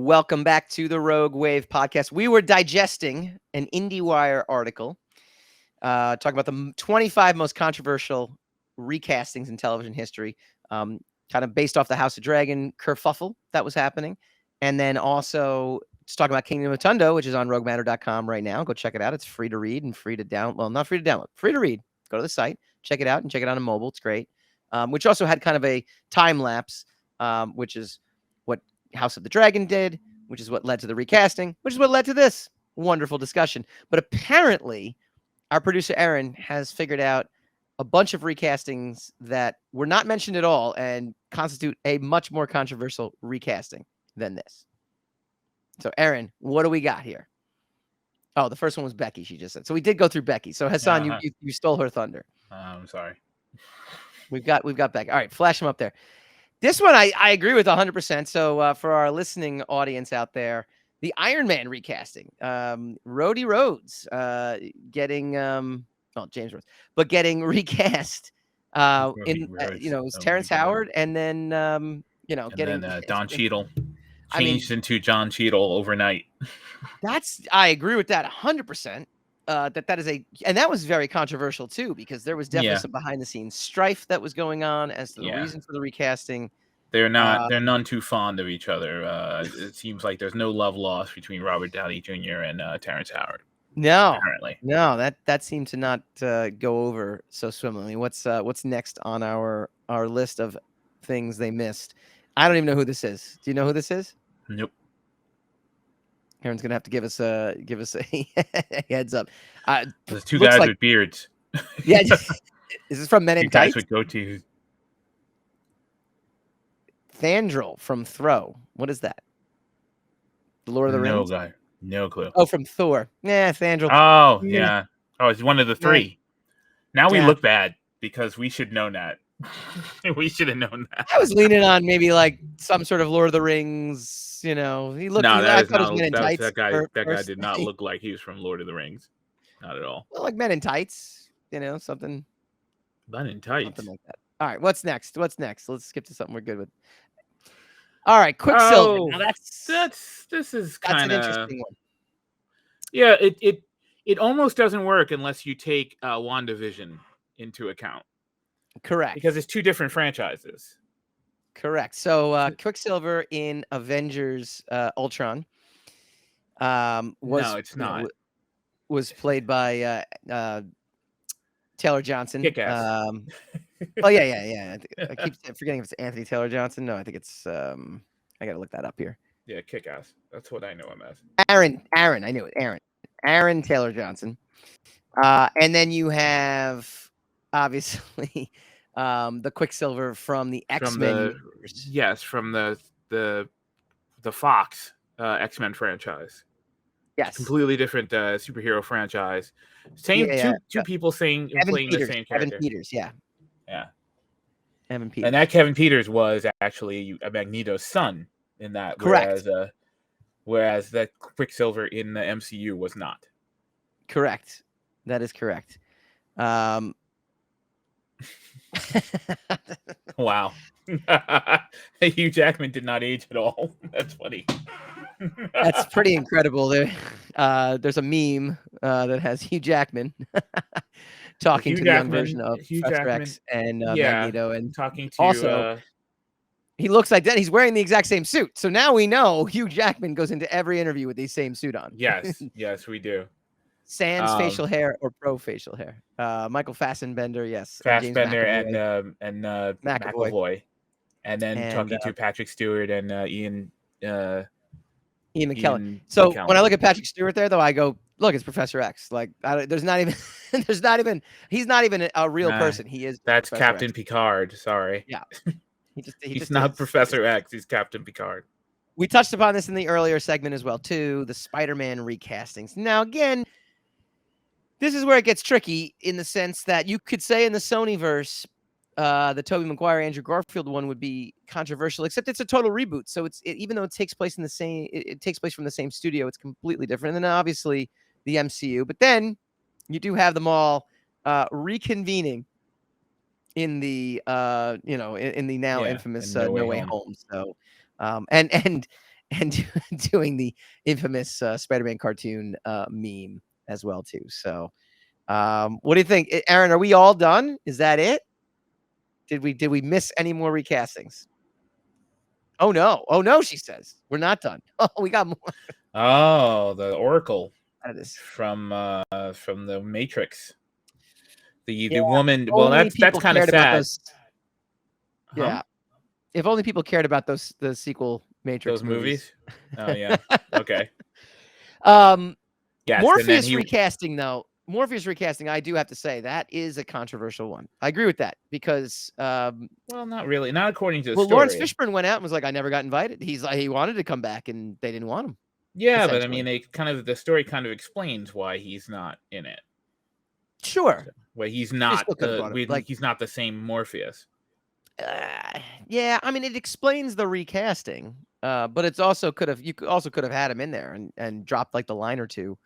Welcome back to the Rogue Wave podcast. We were digesting an IndieWire article talking about the 25 most controversial recastings in television history, kind of based off the House of Dragon kerfuffle that was happening. And then also it's talking about Kingdom of Tundo, which is on roguematter.com right now. Go check it out. It's free to read and free to download. Well, not free to download, free to read. Go to the site, check it out, and check it out on mobile. It's great. Which also had kind of a time lapse, which is what House of the Dragon did, which is what led to the recasting, which is what led to this wonderful discussion. But apparently, our producer Aaron has figured out a bunch of recastings that were not mentioned at all and constitute a much more controversial recasting than this. So, Aaron, what do we got here? Oh, the first one was Becky, she just said. So we did go through Becky. So Hassan, you stole her thunder. I'm sorry. We've got Becky. All right, flash them up there. This one I agree with 100%. So for our listening audience out there, the Iron Man recasting, Rhodey Rhodes getting James Rhodes, but getting recast it's Terrence Howard, and then Don Cheadle changed into John Cheadle overnight. I agree with that 100%. That is and that was very controversial too, because there was definitely some behind the scenes strife that was going on as to the reason for the recasting. They're none too fond of each other. It seems like there's no love lost between Robert Downey Jr. and Terrence Howard. No, apparently. No, that seemed to not go over so swimmingly. What's next on our list of things they missed? I don't even know who this is. Do you know who this is? Nope. Aaron's gonna have to give us a heads up. There's two guys with beards. Yeah, is this from Men in Tights? Guys with goatees. Thandril from Throw. What is that? The Lord of the Rings? No guy. No clue. Oh, from Thor. Yeah, Thandril. Oh, yeah. Oh, it's one of the three. Now we look bad because we should know that. We should have known that. I was leaning on maybe like some sort of Lord of the Rings. He looked. No, that guy did not look like he was from Lord of the Rings. Not at all. Well, like Men in Tights. Something. Men in Tights. Something like that. All right, what's next? Let's skip to something we're good with. All right, Quicksilver. Oh, now this is kind of an of interesting one. Yeah, it almost doesn't work unless you take WandaVision into account. Correct. Because it's two different franchises. Correct. So Quicksilver in Avengers Ultron was played by Taylor Johnson. Kick-ass. Oh yeah. I keep forgetting if it's Anthony Taylor Johnson. No, I think it's I gotta look that up here. Yeah, Kick-ass. That's what I know him as. Aaron, I knew it. Aaron Taylor Johnson. And then you have obviously the Quicksilver from the X-Men universe. Yes, from the Fox X-Men franchise. Yes. Completely different superhero franchise. Two people playing the same character. Evan Peters, yeah. Evan Peters. And that Kevin Peters was actually a Magneto's son in that. Correct. Whereas that Quicksilver in the MCU was not. Correct. That is correct. Wow. Hugh Jackman did not age at all. That's funny. That's pretty incredible. There's a meme that has Hugh Jackman talking to the young version of Professor X and Magneto, and talking to also he looks like that. He's wearing the exact same suit. So now we know Hugh Jackman goes into every interview with the same suit on. Yes, we do. Sans facial hair or pro facial hair. Michael Fassbender, yes. Fassbender and McAvoy. And then talking to Patrick Stewart and Ian McKellen. When I look at Patrick Stewart there, though, I go, look, it's Professor X. Like, he's not even a real person. He is. That's Professor Captain X. Picard. Sorry. Yeah. He's not Professor X. He's Captain Picard. We touched upon this in the earlier segment as well, too. The Spider-Man recastings. Now, again, this is where it gets tricky in the sense that you could say in the Sonyverse, the Tobey Maguire, Andrew Garfield one would be controversial, except it's a total reboot. So even though it takes place from the same studio, it's completely different. And then obviously the MCU, but then you do have them all reconvening in the in the now infamous No Way Home. So and and doing the infamous Spider-Man cartoon meme as well too. So, what do you think, Aaron? Are we all done? Is that it? Did we miss any more recastings? Oh no, she says we're not done. Oh, we got more. Oh, the Oracle Out of this. from the Matrix. The woman. Well, Only that's people kind of cared about sad. those. Yeah, if only people cared about the sequel Matrix Those movies. Oh yeah. Okay. Yes, Morpheus recasting though. Morpheus recasting, I do have to say that is a controversial one. I agree with that because well, not really, not according to the story. Lawrence Fishburne went out and was like, I never got invited. He's like, he wanted to come back and they didn't want him. Yeah, but I mean, the story kind of explains why he's not in it. Sure. Well, he's not he's not the same Morpheus. Yeah, I mean, it explains the recasting, but it's also you also could have had him in there and dropped like the line or two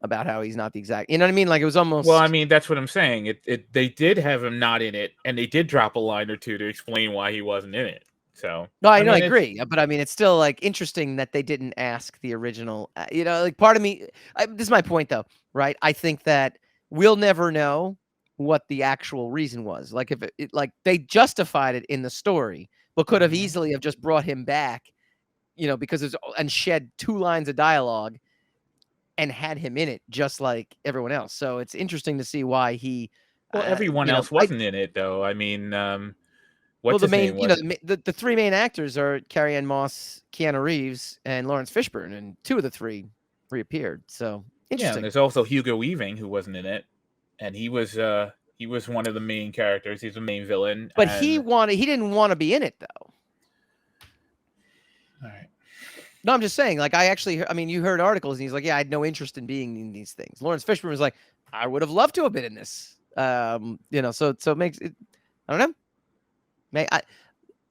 about how he's not the exact. You know what I mean? Like it was almost. Well, I mean, that's what I'm saying. They did have him not in it, and they did drop a line or two to explain why he wasn't in it. So no, I agree, but I mean, it's still like interesting that they didn't ask the original. You know, like part of me. This is my point, though, right? I think that we'll never know what the actual reason was. Like if like they justified it in the story, but could have easily have just brought him back, you know, because and shed 2 lines of dialogue and had him in it just like everyone else. So it's interesting to see why he. Well, everyone else wasn't in it, though. I mean, what's the his main, name? You know, the 3 main actors are Carrie-Anne Moss, Keanu Reeves, and Lawrence Fishburne, and 2 of the 3 reappeared. So interesting. Yeah, and there's also Hugo Weaving who wasn't in it, and he was one of the main characters. He's the main villain. But he didn't want to be in it, though. All right. No, I'm just saying, like, I mean, you heard articles, and he's like, yeah, I had no interest in being in these things. Lawrence Fishburne was like, I would have loved to have been in this. You know, so it makes it, I don't know.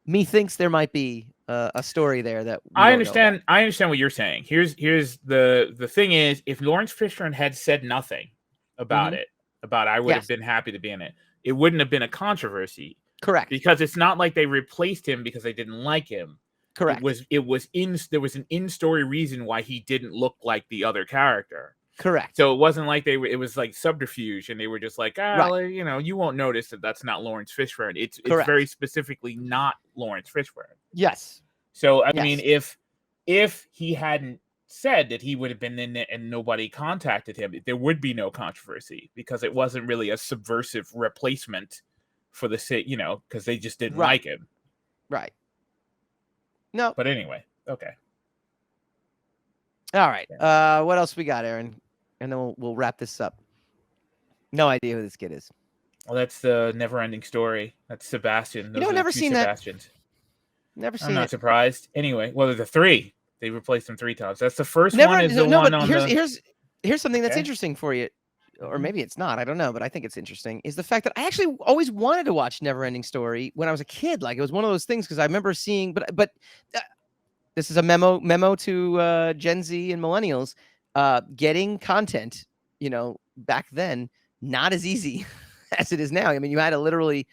Me thinks there might be a story there that I understand. I understand what you're saying. Here's the thing is, if Lawrence Fishburne had said nothing about it, I would have been happy to be in it. It wouldn't have been a controversy. Correct. Because it's not like they replaced him because they didn't like him. Correct. There was an in-story reason why he didn't look like the other character. Correct. So it wasn't like it was like subterfuge, and they were just like, you know, you won't notice that that's not Lawrence Fishburne. It's very specifically not Lawrence Fishburne. Yes. So I mean, if he hadn't said that he would have been in it and nobody contacted him, there would be no controversy because it wasn't really a subversive replacement for the, you know, because they just didn't like him. Right. No. But anyway, okay. All right. What else we got, Aaron? And then we'll wrap this up. No idea who this kid is. Well, that's the Never-Ending Story. That's Sebastian. Those never seen Sebastians. That. Never seen. I'm not surprised. Anyway, well, there's a 3. They replaced him 3 times. That's the first one. Is the one on here's something that's interesting for you, or maybe it's not. I don't know, but I think it's interesting. Is the fact that I actually always wanted to watch Never-Ending Story when I was a kid. Like it was one of those things because I remember seeing, but this is a memo to Gen Z and millennials. Getting content, you know, back then, not as easy as it is now. I mean, you had to literally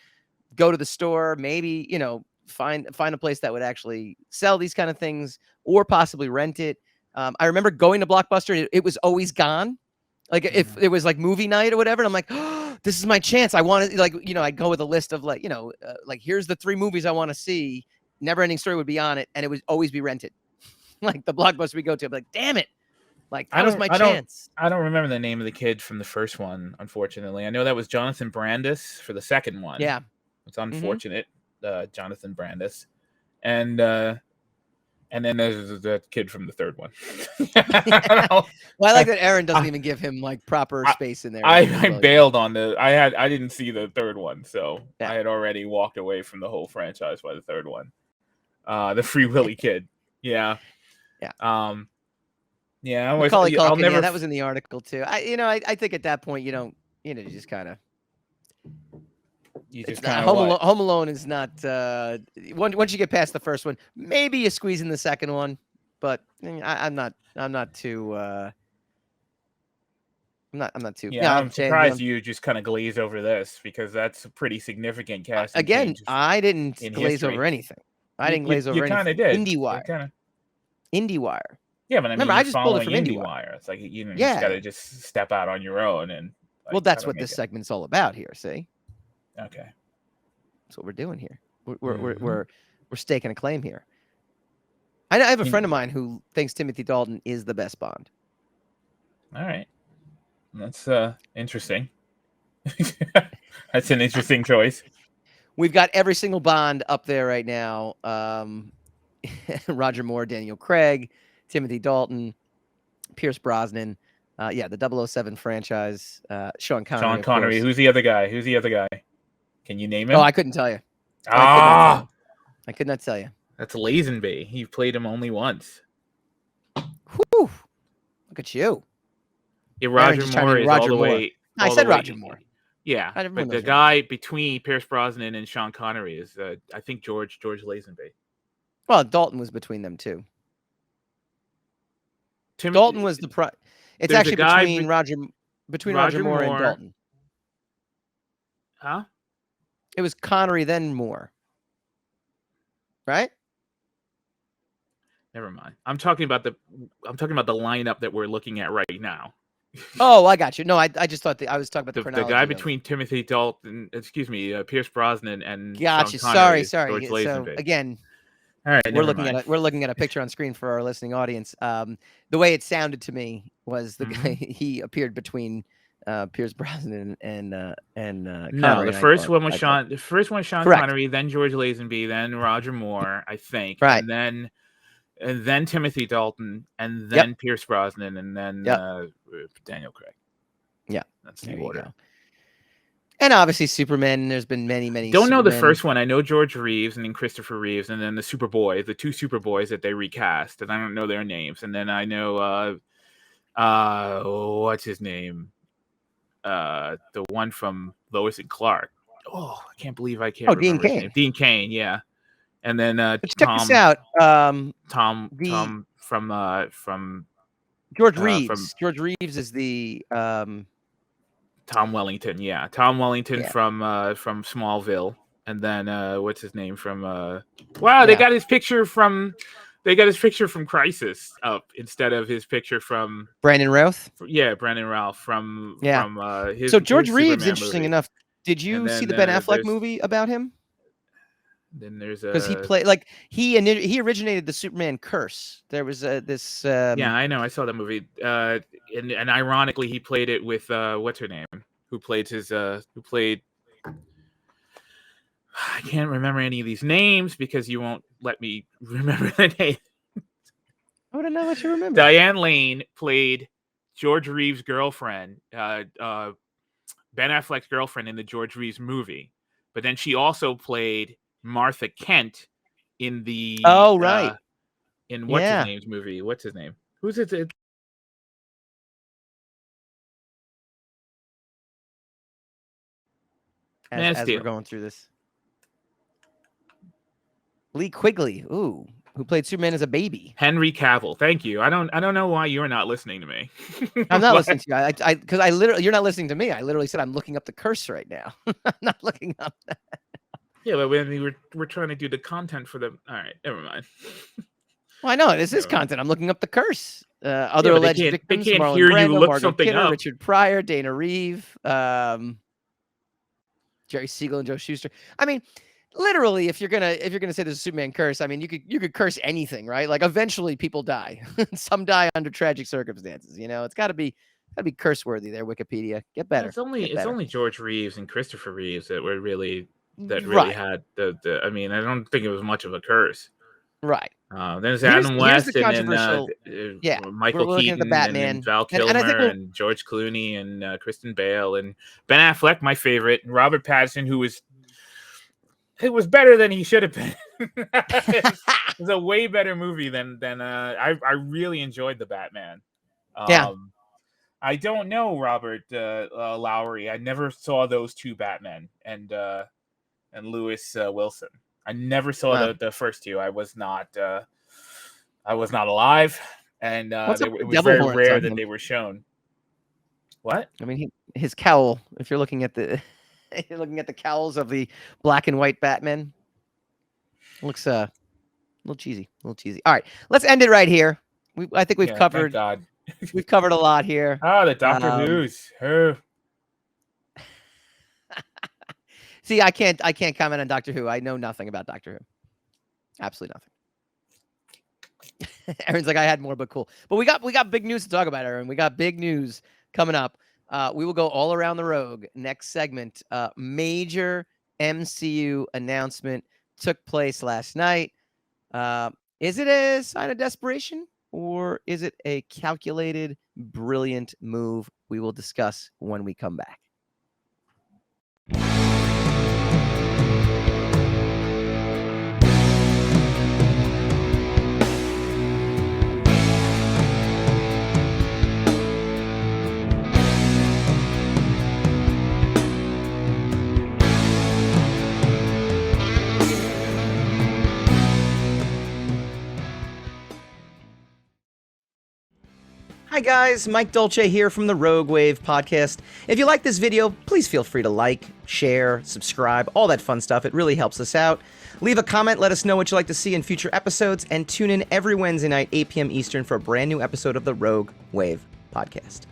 go to the store, maybe, you know, find a place that would actually sell these kind of things or possibly rent it. I remember going to Blockbuster. It was always gone. Like if it was like movie night or whatever, and I'm like, oh, this is my chance. I want to, like, you know, I'd go with a list of like, you know, like here's the 3 movies I want to see. Never-Ending Story would be on it, and it would always be rented. Like the Blockbuster we go to, I'm like, damn it. Like that was my chance. I don't remember the name of the kid from the first one, unfortunately. I know that was Jonathan Brandis for the second one. Yeah. It's unfortunate, Jonathan Brandis. And then there's the kid from the third one. Well, I like that Aaron doesn't even give him like proper space in there. I bailed on I didn't see the third one, so I had already walked away from the whole franchise by the third one. The Free Willy kid. Yeah. Yeah. Yeah, I'll never. That was in the article too. I think at that point you just kind of. Home Alone is not. Once you get past the first one, maybe you squeeze in the second one, but I'm not too. I'm not too. Yeah, I'm surprised you just kind of glaze over this because that's a pretty significant cast. Again, I didn't glaze over anything. I didn't glaze over anything. You kind of did. IndieWire. IndieWire. Yeah, but I mean, Remember, I you're just pulled it following from IndieWire. IndieWire. It's like you just Yeah. gotta just step out on your own and. Like, Well, that's what this segment's all about here. See, Okay, that's what we're doing here. Mhm. We're staking a claim here. I have a friend of mine who thinks Timothy Dalton is the best Bond. All right, that's interesting. That's an interesting choice. We've got every single Bond up there right now. Roger Moore, Daniel Craig, Timothy Dalton, Pierce Brosnan. Yeah, the 007 franchise. Sean Connery. Sean Connery. Of course. Who's the other guy? Can you name him? Oh, I couldn't tell you. I could not tell you. That's Lazenby. He played him only once. Whew. Look at you. Yeah, Roger Moore is all the way. I said Roger Moore. Yeah, but the guy between Pierce Brosnan and Sean Connery is, I think, George Lazenby. Well, Dalton was between them too. Dalton was the It's actually between Roger Moore and Dalton. Huh? It was Connery then Moore. Right? Never mind. I'm talking about the lineup that we're looking at right now. Oh, I got you. No, I just thought I was talking about the chronology. The guy between Timothy Dalton, Pierce Brosnan and Gotcha. Sean Connery, Sorry. George So again, all right, we're looking at a picture on screen for our listening audience. The way it sounded to me was the guy he appeared between Pierce Brosnan and Connery. No, the first one was Sean Connery, then George Lazenby, then Roger Moore, I think, right, and then Timothy Dalton, and then Pierce Brosnan, and then Daniel Craig. Yeah, that's the order. And obviously Superman. There's been many. Don't know the first one. I know George Reeves and then Christopher Reeves, and then the two Superboys that they recast, and I don't know their names. And then I know what's his name? The one from Lois and Clark. Oh, I can't believe I can't remember his name. Dean Cain, yeah. And then check this out. Tom from George Reeves. George Reeves is the Tom Wellington, yeah. Tom Wellington from Smallville. And then what's his name from they got his picture from Crisis up instead of his picture from Brandon Routh. Brandon Routh from his. So George Reeves, Superman interesting movie. Enough. Did you see the Ben Affleck movie about him? Then there's because he played he originated the Superman curse. There was this. Yeah, I know. I saw that movie. And ironically, he played it with what's her name? Who played I can't remember any of these names because you won't let me remember the name. I wouldn't know what you remember. Diane Lane played George Reeves' girlfriend, Ben Affleck's girlfriend in the George Reeves movie. But then she also played Martha Kent in the in what's his name's movie. What's his name? Who's it? As we're going through this, Lee Quigley, who played Superman as a baby. Henry Cavill. Thank you. I don't know why you're not listening to me. I'm not listening to you. Because I literally, you're not listening to me. I literally said I'm looking up the curse right now. I'm not looking up that. Yeah, but we're trying to do the content for the. All right, never mind. Well, I know this is content. I'm looking up the curse. Other alleged victims: they can't Marlon hear Brando, you look Margot something Kidder, up. Richard Pryor, Dana Reeve, Jerry Siegel, and Joe Shuster. I mean, literally, if you're gonna say there's a Superman curse, I mean, you could curse anything, right? Like eventually, people die. Some die under tragic circumstances. You know, it's got to be curse worthy. There, Wikipedia, get better. It's only George Reeves and Christopher Reeves that were really. Had the. I mean, I don't think it was much of a curse. Right. There's Adam West the and then Michael Keaton and Val Kilmer and George Clooney and Kristen Bale and Ben Affleck, my favorite, and Robert Pattinson, who was better than he should have been. It was a way better movie than I really enjoyed the Batman. I don't know Robert Lowry. I never saw those two Batmen and Lewis Wilson. I never saw the first two. I was not alive, and it was very rare that they were shown. What? I mean, his cowl. If you're looking at the cowls of the black and white Batman, looks little cheesy, a little cheesy. All right, let's end it right here. I think we've Yeah, thank covered God. we've covered a lot here. The Doctor Who's. See, I can't comment on Doctor Who. I know nothing about Doctor Who. Absolutely nothing. Aaron's like, I had more, but cool. But we got big news to talk about, Aaron. We got big news coming up. We will go all around the Rogue. Next segment, major MCU announcement took place last night. Is it a sign of desperation or is it a calculated, brilliant move? We will discuss when we come back. Hi guys, Mike Dolce here from the Rogue Wav podcast. If you like this video, please feel free to like, share, subscribe, all that fun stuff. It really helps us out. Leave a comment, let us know what you'd like to see in future episodes, and tune in every Wednesday night, 8 p.m. Eastern for a brand new episode of the Rogue Wav podcast.